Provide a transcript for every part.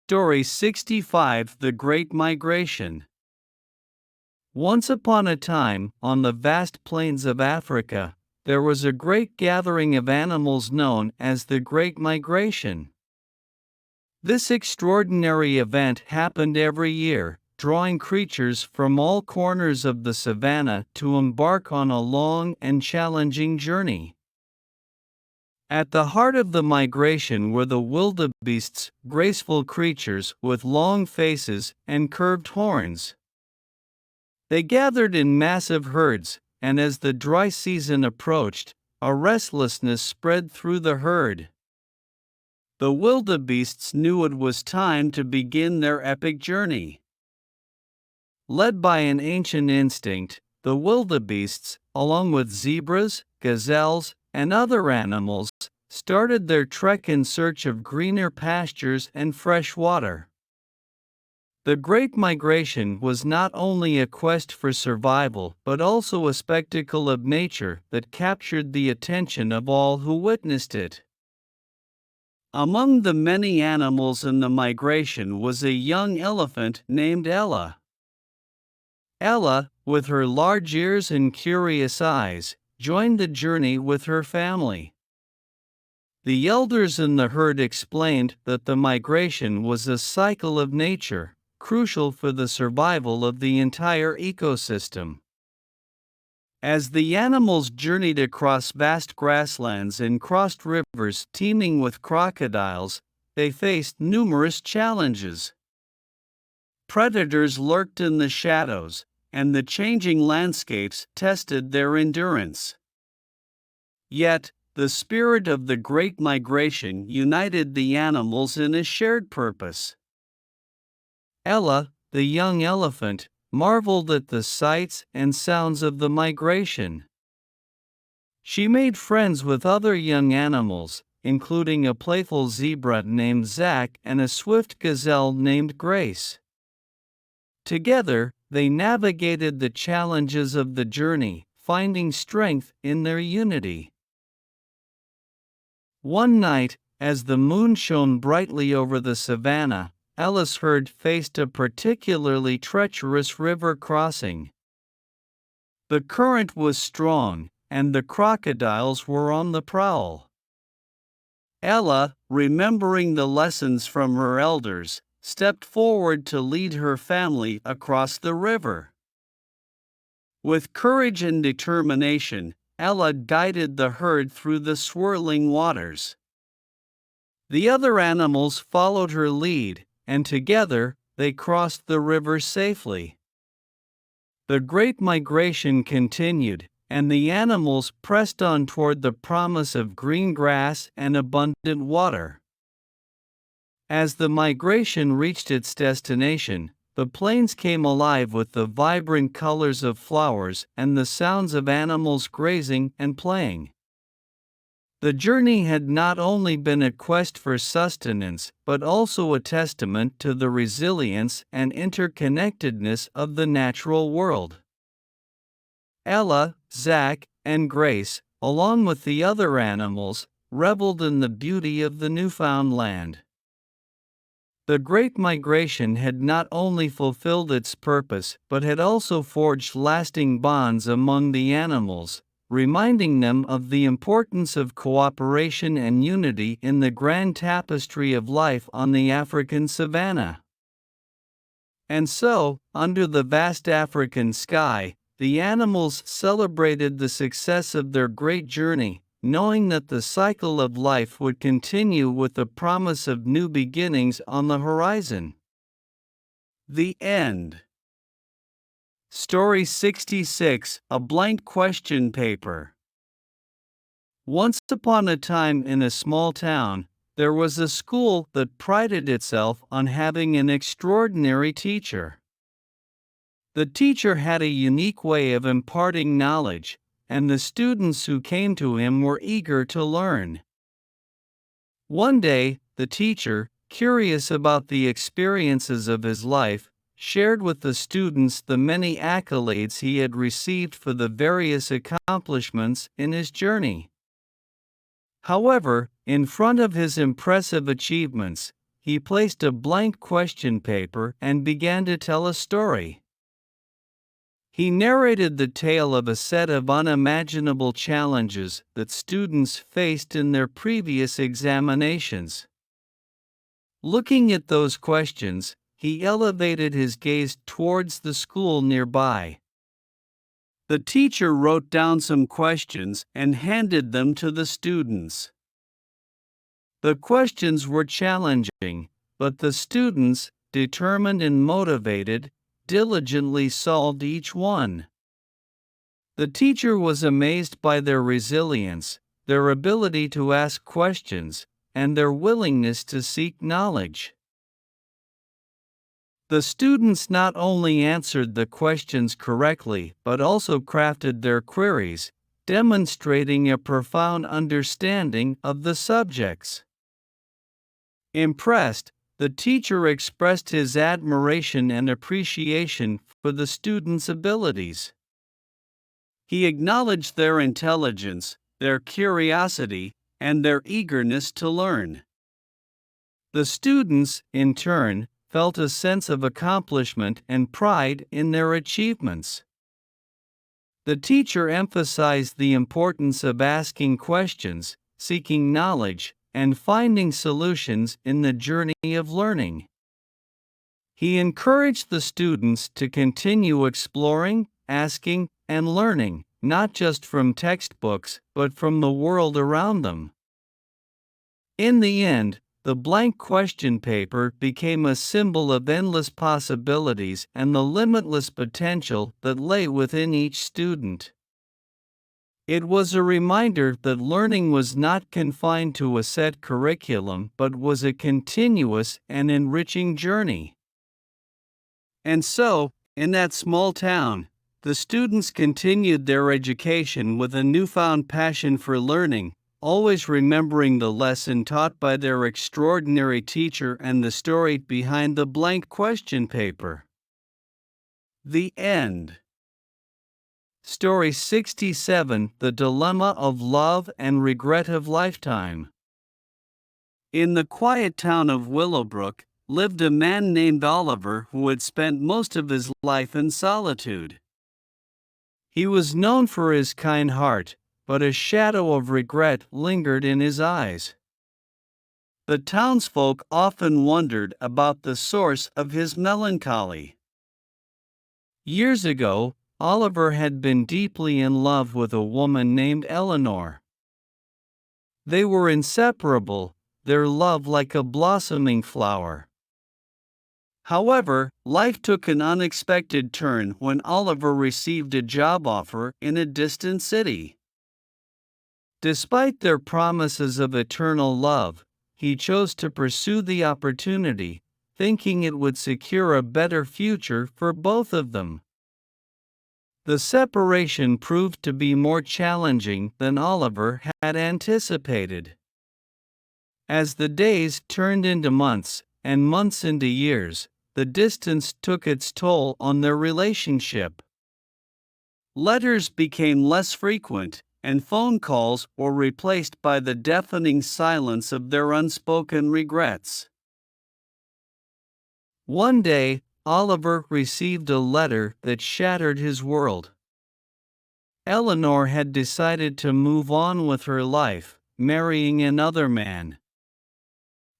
Story 65: The Great Migration. Once upon a time, on the vast plains of Africa, there was a great gathering of animals known as the Great Migration. This extraordinary event happened every year, drawing creatures from all corners of the savanna to embark on a long and challenging journey. At the heart of the migration were the wildebeests, graceful creatures with long faces and curved horns. They gathered in massive herds, and as the dry season approached, a restlessness spread through the herd. The wildebeests knew it was time to begin their epic journey. Led by an ancient instinct, the wildebeests, along with zebras, gazelles, and other animals, started their trek in search of greener pastures and fresh water. The Great Migration was not only a quest for survival but also a spectacle of nature that captured the attention of all who witnessed it. Among the many animals in the migration was a young elephant named Ella. Ella, with her large ears and curious eyes, joined the journey with her family. The elders in the herd explained that the migration was a cycle of nature, crucial for the survival of the entire ecosystem. As the animals journeyed across vast grasslands and crossed rivers teeming with crocodiles, they faced numerous challenges. Predators lurked in the shadows, and the changing landscapes tested their endurance. Yet, the spirit of the Great Migration united the animals in a shared purpose. Ella, the young elephant, marveled at the sights and sounds of the migration. She made friends with other young animals, including a playful zebra named Zach and a swift gazelle named Grace. Together, they navigated the challenges of the journey, finding strength in their unity. One night, as the moon shone brightly over the savanna, Ella's herd faced a particularly treacherous river crossing. The current was strong, and the crocodiles were on the prowl. Ella, remembering the lessons from her elders, stepped forward to lead her family across the river. With courage and determination, Ella guided the herd through the swirling waters. The other animals followed her lead, and together, they crossed the river safely. The Great Migration continued, and the animals pressed on toward the promise of green grass and abundant water. As the migration reached its destination, the plains came alive with the vibrant colors of flowers and the sounds of animals grazing and playing. The journey had not only been a quest for sustenance but also a testament to the resilience and interconnectedness of the natural world. Ella, Zach, and Grace, along with the other animals, reveled in the beauty of the newfound land. The Great Migration had not only fulfilled its purpose but had also forged lasting bonds among the animals, reminding them of the importance of cooperation and unity in the grand tapestry of life on the African savanna. And so, under the vast African sky, the animals celebrated the success of their great journey, knowing that the cycle of life would continue with the promise of new beginnings on the horizon. The end. Story 66: A Blank Question Paper. Once upon a time in a small town, there was a school that prided itself on having an extraordinary teacher. The teacher had a unique way of imparting knowledge, and the students who came to him were eager to learn. One day, the teacher, curious about the experiences of his life, shared with the students the many accolades he had received for the various accomplishments in his journey. However, in front of his impressive achievements, he placed a blank question paper and began to tell a story. He narrated the tale of a set of unimaginable challenges that students faced in their previous examinations. Looking at those questions, he elevated his gaze towards the school nearby. The teacher wrote down some questions and handed them to the students. The questions were challenging, but the students, determined and motivated, diligently solved each one. The teacher was amazed by their resilience, their ability to ask questions, and their willingness to seek knowledge. The students not only answered the questions correctly but also crafted their queries, demonstrating a profound understanding of the subjects. Impressed, the teacher expressed his admiration and appreciation for the students' abilities. He acknowledged their intelligence, their curiosity, and their eagerness to learn. The students, in turn, felt a sense of accomplishment and pride in their achievements. The teacher emphasized the importance of asking questions, seeking knowledge, and finding solutions in the journey of learning. He encouraged the students to continue exploring, asking, and learning, not just from textbooks, but from the world around them. In the end, the blank question paper became a symbol of endless possibilities and the limitless potential that lay within each student. It was a reminder that learning was not confined to a set curriculum but was a continuous and enriching journey. And so, in that small town, the students continued their education with a newfound passion for learning, always remembering the lesson taught by their extraordinary teacher and the story behind the blank question paper. The end. Story 67: The Dilemma of Love and Regret of Lifetime. In the quiet town of Willowbrook lived a man named Oliver who had spent most of his life in solitude. He was known for his kind heart, but a shadow of regret lingered in his eyes. The townsfolk often wondered about the source of his melancholy. Years ago, Oliver had been deeply in love with a woman named Eleanor. They were inseparable, their love like a blossoming flower. However, life took an unexpected turn when Oliver received a job offer in a distant city. Despite their promises of eternal love, he chose to pursue the opportunity, thinking it would secure a better future for both of them. The separation proved to be more challenging than Oliver had anticipated. As the days turned into months, and months into years, the distance took its toll on their relationship. Letters became less frequent, and phone calls were replaced by the deafening silence of their unspoken regrets. One day, Oliver received a letter that shattered his world. Eleanor had decided to move on with her life, marrying another man.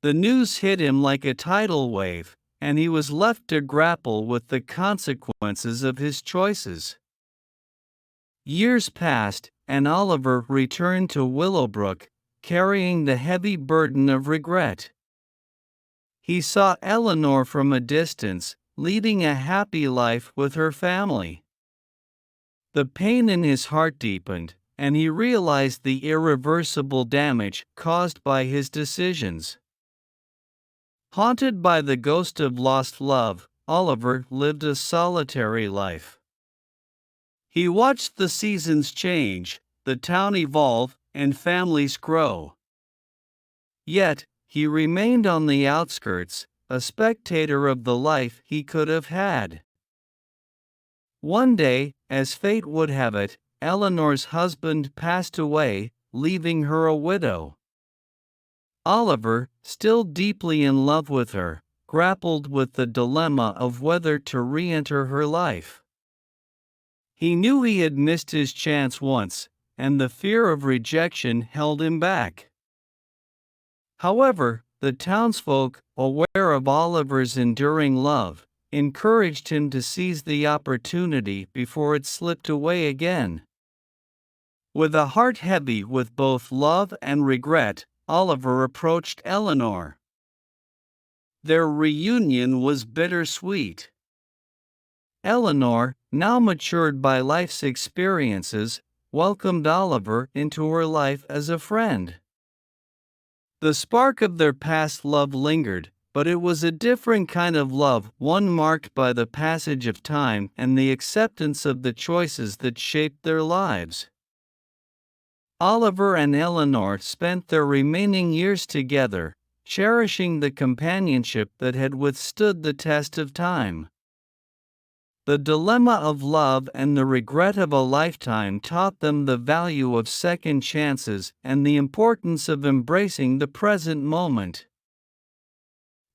The news hit him like a tidal wave, and he was left to grapple with the consequences of his choices. Years passed, and Oliver returned to Willowbrook, carrying the heavy burden of regret. He saw Eleanor from a distance, leading a happy life with her family. The pain in his heart deepened, and he realized the irreversible damage caused by his decisions. Haunted by the ghost of lost love, Oliver lived a solitary life. He watched the seasons change, the town evolve, and families grow. Yet, he remained on the outskirts, a spectator of the life he could have had. One day, as fate would have it, Eleanor's husband passed away, leaving her a widow. Oliver, still deeply in love with her, grappled with the dilemma of whether to re-enter her life. He knew he had missed his chance once, and the fear of rejection held him back. However, the townsfolk, aware of Oliver's enduring love, encouraged him to seize the opportunity before it slipped away again. With a heart heavy with both love and regret, Oliver approached Eleanor. Their reunion was bittersweet. Eleanor, now matured by life's experiences, welcomed Oliver into her life as a friend. The spark of their past love lingered, but it was a different kind of love, one marked by the passage of time and the acceptance of the choices that shaped their lives. Oliver and Eleanor spent their remaining years together, cherishing the companionship that had withstood the test of time. The dilemma of love and the regret of a lifetime taught them the value of second chances and the importance of embracing the present moment.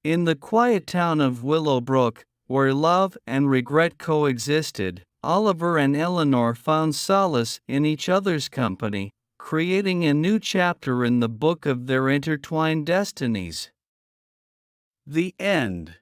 In the quiet town of Willowbrook, where love and regret coexisted, Oliver and Eleanor found solace in each other's company, creating a new chapter in the book of their intertwined destinies. The end.